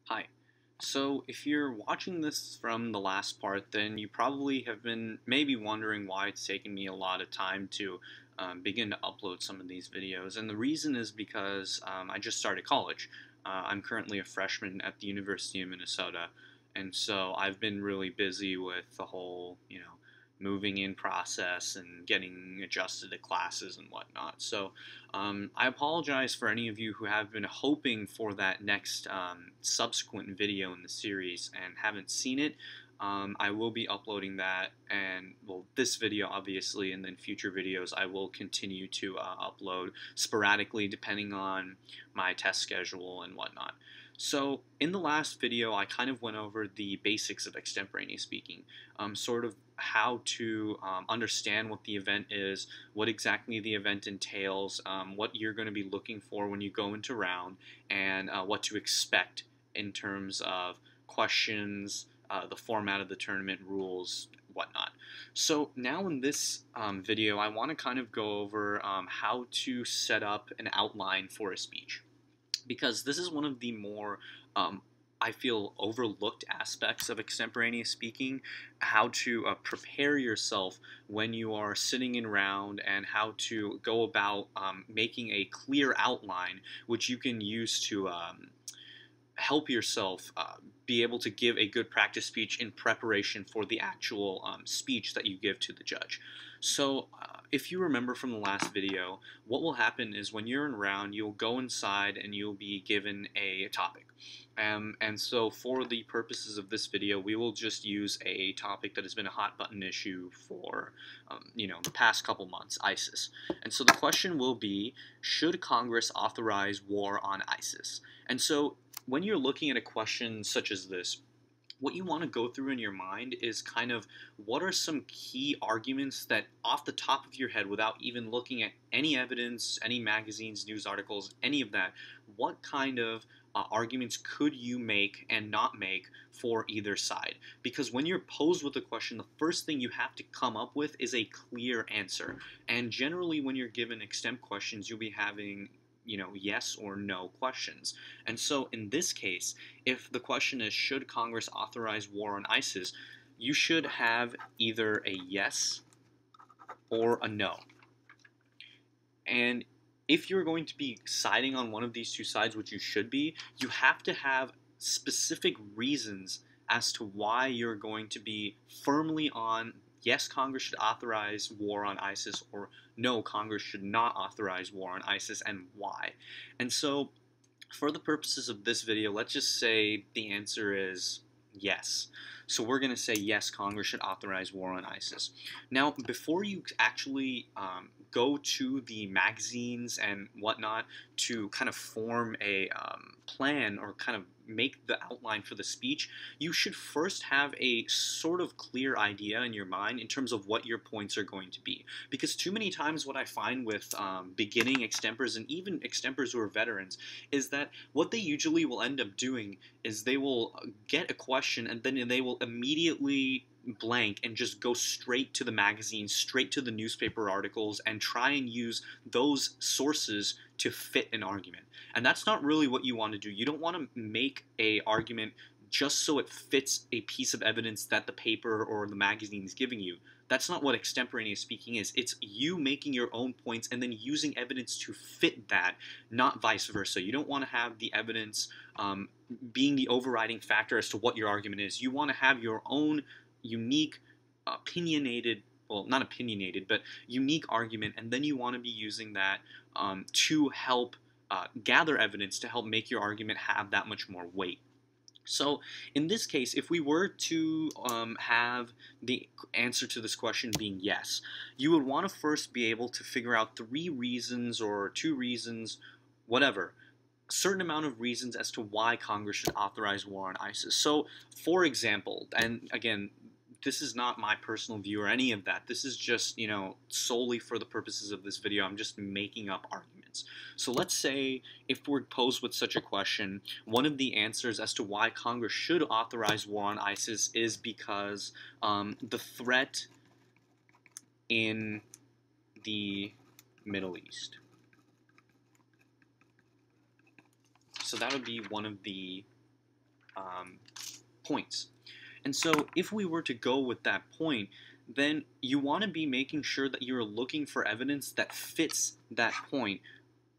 Hi. So if you're watching this from the last part, then you probably have been maybe wondering why it's taken me a lot of time to begin to upload some of these videos. And the reason is because I just started college. I'm currently a freshman at the University of Minnesota. And so I've been really busy with the whole, moving in process and getting adjusted to classes and whatnot. So I apologize for any of you who have been hoping for that next subsequent video in the series and haven't seen it. I will be uploading that, and well, this video obviously, and then future videos I will continue to upload sporadically depending on my test schedule and whatnot. So in the last video I kind of went over the basics of extemporaneous speaking, sort of how to understand what the event is, what exactly the event entails, what you're going to be looking for when you go into round, and what to expect in terms of questions, the format of the tournament, rules, whatnot. So now in this video, I want to kind of go over how to set up an outline for a speech, because this is one of the more I feel overlooked aspects of extemporaneous speaking, how to prepare yourself when you are sitting in round, and how to go about making a clear outline which you can use to help yourself be able to give a good practice speech in preparation for the actual speech that you give to the judge. So if you remember from the last video, what will happen is when you're in round, you'll go inside and you'll be given a topic. And so for the purposes of this video, we will just use a topic that has been a hot button issue for the past couple months, ISIS. And so the question will be, should Congress authorize war on ISIS? And so when you're looking at a question such as this, what you want to go through in your mind is kind of what are some key arguments that off the top of your head, without even looking at any evidence, any magazines, news articles, any of that, what kind of arguments could you make and not make for either side? Because when you're posed with a question, the first thing you have to come up with is a clear answer. And generally when you're given extemp questions, you'll be having yes or no questions. And so in this case, if the question is, should Congress authorize war on ISIS, you should have either a yes or a no. And if you're going to be siding on one of these two sides, which you should be, you have to have specific reasons as to why you're going to be firmly on yes, Congress should authorize war on ISIS, or no, Congress should not authorize war on ISIS, and why. And so, for the purposes of this video, let's just say the answer is yes. So we're going to say yes, Congress should authorize war on ISIS. Now, before you actually go to the magazines and whatnot to kind of form a plan or kind of make the outline for the speech, you should first have a sort of clear idea in your mind in terms of what your points are going to be. Because too many times what I find with beginning extempers and even extempers who are veterans is that what they usually will end up doing is they will get a question and then they will immediately blank and just go straight to the magazine, straight to the newspaper articles, and try and use those sources to fit an argument. And that's not really what you want to do. You don't want to make an argument just so it fits a piece of evidence that the paper or the magazine is giving you. That's not what extemporaneous speaking is. It's you making your own points and then using evidence to fit that, not vice versa. You don't want to have the evidence being the overriding factor as to what your argument is. You want to have your own unique, opinionated, well, not opinionated, but unique argument, and then you want to be using that to help gather evidence to help make your argument have that much more weight. So in this case, if we were to have the answer to this question being yes, you would want to first be able to figure out 3 reasons or 2 reasons, whatever, a certain amount of reasons as to why Congress should authorize war on ISIS. So, for example, and again, this is not my personal view or any of that. This is just, solely for the purposes of this video. I'm just making up arguments. So let's say if we're posed with such a question, one of the answers as to why Congress should authorize war on ISIS is because the threat in the Middle East. So that would be one of the points. And so if we were to go with that point, then you want to be making sure that you're looking for evidence that fits that point,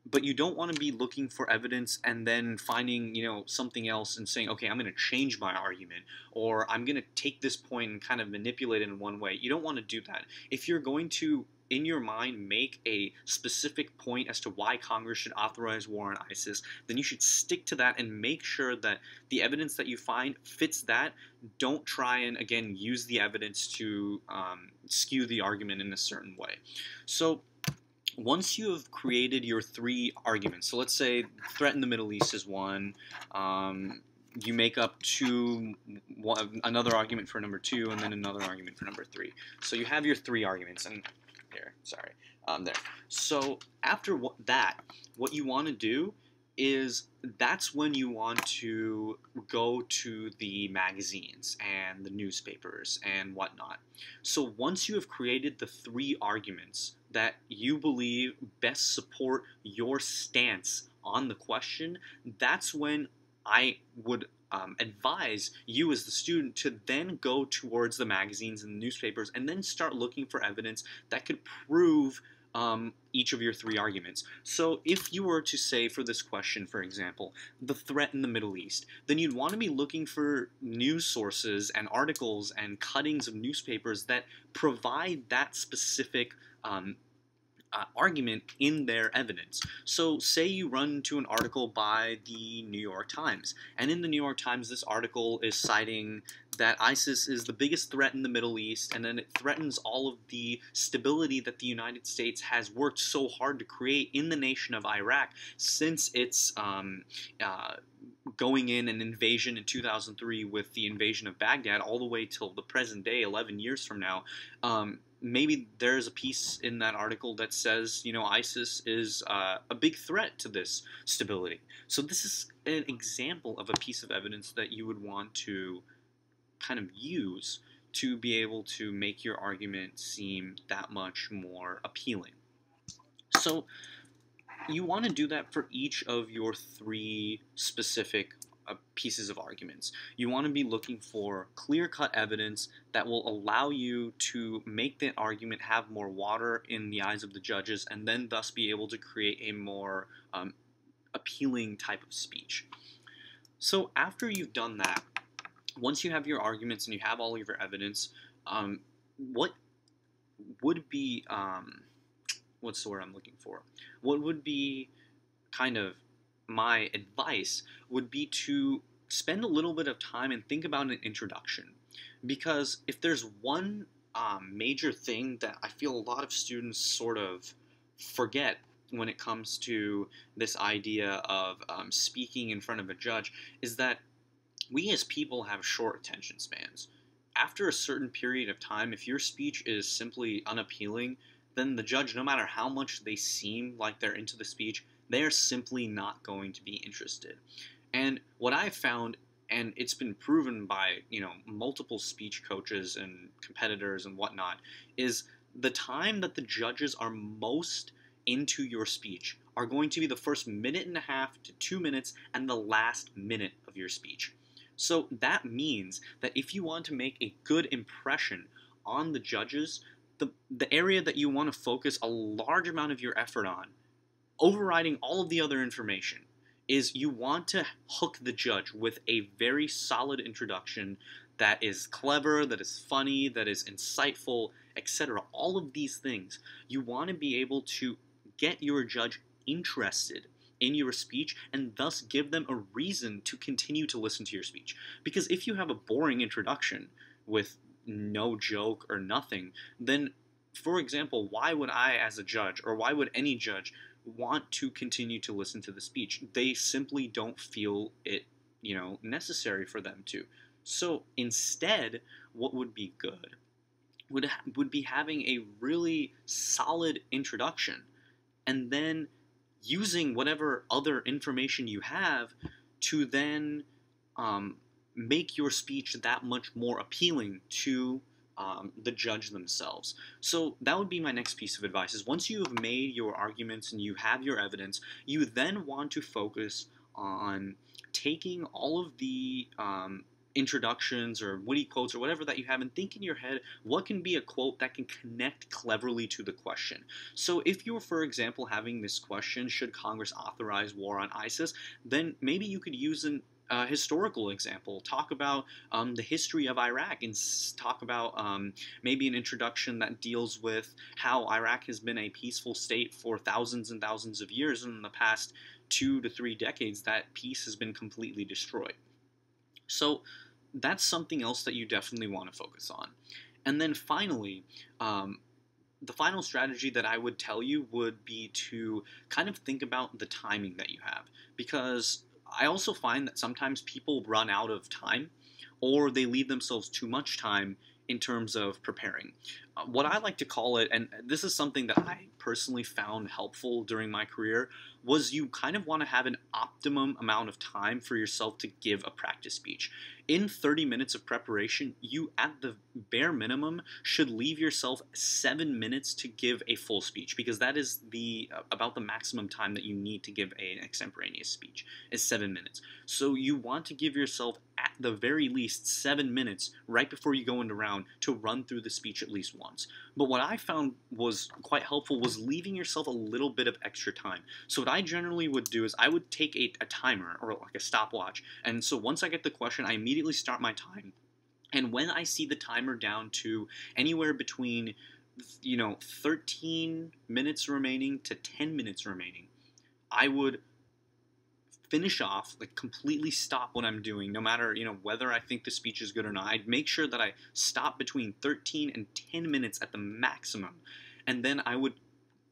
but you don't want to be looking for evidence and then finding, something else and saying, okay, I'm going to change my argument, or I'm going to take this point and kind of manipulate it in one way. You don't want to do that. If you're going to, in your mind, make a specific point as to why Congress should authorize war on ISIS, then you should stick to that and make sure that the evidence that you find fits that. Don't try and, again, use the evidence to skew the argument in a certain way. So once you have created your 3 arguments, so let's say threat in the Middle East is one, you make up another argument for number 2, and then another argument for number 3. So you have your 3 arguments, and here, sorry, there. So after that, what you want to do is that's when you want to go to the magazines and the newspapers and whatnot. So once you have created the 3 arguments that you believe best support your stance on the question, that's when I would advise you as the student to then go towards the magazines and the newspapers and then start looking for evidence that could prove each of your 3 arguments. So if you were to say for this question, for example, the threat in the Middle East, then you'd want to be looking for news sources and articles and cuttings of newspapers that provide that specific argument in their evidence. So say you run to an article by the New York Times, and in the New York Times this article is citing that ISIS is the biggest threat in the Middle East, and then it threatens all of the stability that the United States has worked so hard to create in the nation of Iraq since its going in an invasion in 2003 with the invasion of Baghdad all the way till the present day, 11 years from now. Maybe there's a piece in that article that says, ISIS is a big threat to this stability. So this is an example of a piece of evidence that you would want to kind of use to be able to make your argument seem that much more appealing. So you want to do that for each of your 3 specific pieces of arguments. You want to be looking for clear-cut evidence that will allow you to make that argument have more water in the eyes of the judges, and then thus be able to create a more appealing type of speech. So after you've done that, once you have your arguments and you have all of your evidence, what would be what's the word I'm looking for? What would be kind of my advice would be to spend a little bit of time and think about an introduction. Because if there's one major thing that I feel a lot of students sort of forget when it comes to this idea of speaking in front of a judge, is that we as people have short attention spans. After a certain period of time, if your speech is simply unappealing, then the judge, no matter how much they seem like they're into the speech, they are simply not going to be interested. And what I've found, and it's been proven by, multiple speech coaches and competitors and whatnot, is the time that the judges are most into your speech are going to be the first 1.5 to 2 minutes and the last minute of your speech. So that means that if you want to make a good impression on the judges, the area that you want to focus a large amount of your effort on, overriding all of the other information, is you want to hook the judge with a very solid introduction that is clever, that is funny, that is insightful, etc. All of these things. You want to be able to get your judge interested in your speech and thus give them a reason to continue to listen to your speech. Because if you have a boring introduction with no joke or nothing, then, for example, why would I as a judge, or why would any judge, want to continue to listen to the speech? They simply don't feel it, necessary for them to. So instead, what would be good would be having a really solid introduction, and then using whatever other information you have to then make your speech that much more appealing to the judge themselves. So that would be my next piece of advice, is once you have made your arguments and you have your evidence, you then want to focus on taking all of the introductions or witty quotes or whatever that you have, and think in your head what can be a quote that can connect cleverly to the question. So if you were, for example, having this question, should Congress authorize war on ISIS, then maybe you could use an historical example. Talk about the history of Iraq, and talk about maybe an introduction that deals with how Iraq has been a peaceful state for thousands and thousands of years, and in the past 2 to 3 decades that peace has been completely destroyed. So that's something else that you definitely want to focus on. And then finally, the final strategy that I would tell you would be to kind of think about the timing that you have, because I also find that sometimes people run out of time, or they leave themselves too much time in terms of preparing. What I like to call it, and this is something that I personally found helpful during my career, was you kind of want to have an optimum amount of time for yourself to give a practice speech. In 30 minutes of preparation, you at the bare minimum should leave yourself 7 minutes to give a full speech, because that is about the maximum time that you need to give an extemporaneous speech, is 7 minutes. So you want to give yourself at the very least 7 minutes right before you go into round to run through the speech at least once. But what I found was quite helpful was leaving yourself a little bit of extra time. So what I generally would do is I would take a timer or like a stopwatch, and so once I get the question, I immediately start my time. And when I see the timer down to anywhere between 13 minutes remaining to 10 minutes remaining, I would finish off, like completely stop what I'm doing, no matter, whether I think the speech is good or not. I'd make sure that I stop between 13 and 10 minutes at the maximum, and then I would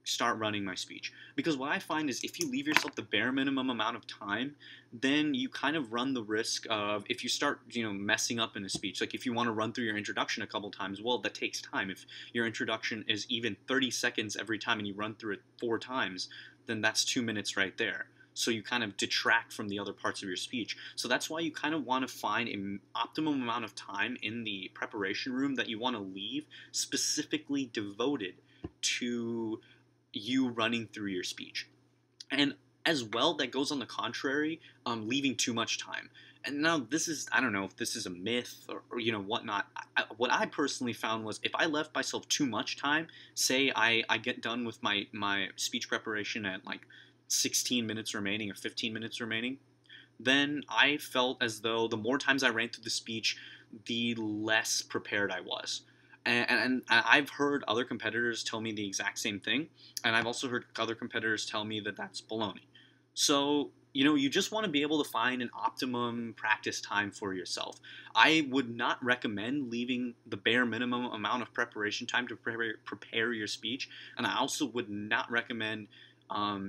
start running my speech. Because what I find is if you leave yourself the bare minimum amount of time, then you kind of run the risk of, if you start, messing up in a speech, like if you want to run through your introduction a couple times, well, that takes time. If your introduction is even 30 seconds every time and you run through it 4 times, then that's 2 minutes right there. So you kind of detract from the other parts of your speech. So that's why you kind of want to find an optimum amount of time in the preparation room that you want to leave specifically devoted to you running through your speech. And as well, that goes on the contrary, leaving too much time. And now this is, I don't know if this is a myth or whatnot. What I personally found was if I left myself too much time, say I get done with my speech preparation at like 16 minutes remaining or 15 minutes remaining, then I felt as though the more times I ran through the speech, the less prepared I was. And I've heard other competitors tell me the exact same thing, and I've also heard other competitors tell me that that's baloney. So, you just want to be able to find an optimum practice time for yourself. I would not recommend leaving the bare minimum amount of preparation time to prepare your speech, and I also would not recommend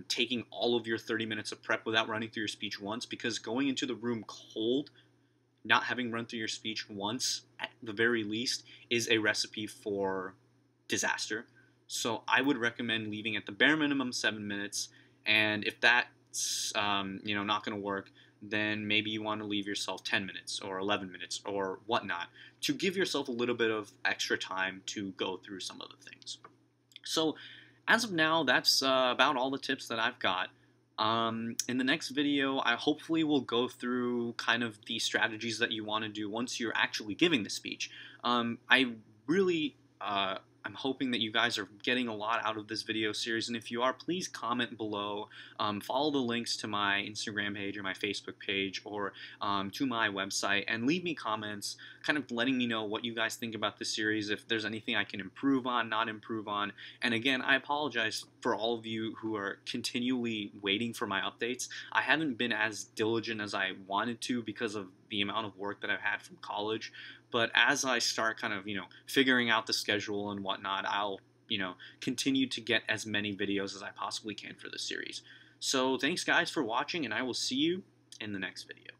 taking all of your 30 minutes of prep without running through your speech once, because going into the room cold, not having run through your speech once at the very least, is a recipe for disaster. So I would recommend leaving at the bare minimum 7 minutes, and if that's not going to work, then maybe you want to leave yourself 10 minutes or 11 minutes or whatnot to give yourself a little bit of extra time to go through some of the things. So as of now, that's about all the tips that I've got. In the next video, I hopefully will go through kind of the strategies that you want to do once you're actually giving the speech. I really I'm hoping that you guys are getting a lot out of this video series, and if you are, please comment below, follow the links to my Instagram page or my Facebook page or to my website, and leave me comments kind of letting me know what you guys think about this series, if there's anything I can improve on, not improve on. And again, I apologize for all of you who are continually waiting for my updates. I haven't been as diligent as I wanted to because of the amount of work that I've had from college. But as I start kind of, figuring out the schedule and whatnot, I'll, continue to get as many videos as I possibly can for this series. So thanks guys for watching, and I will see you in the next video.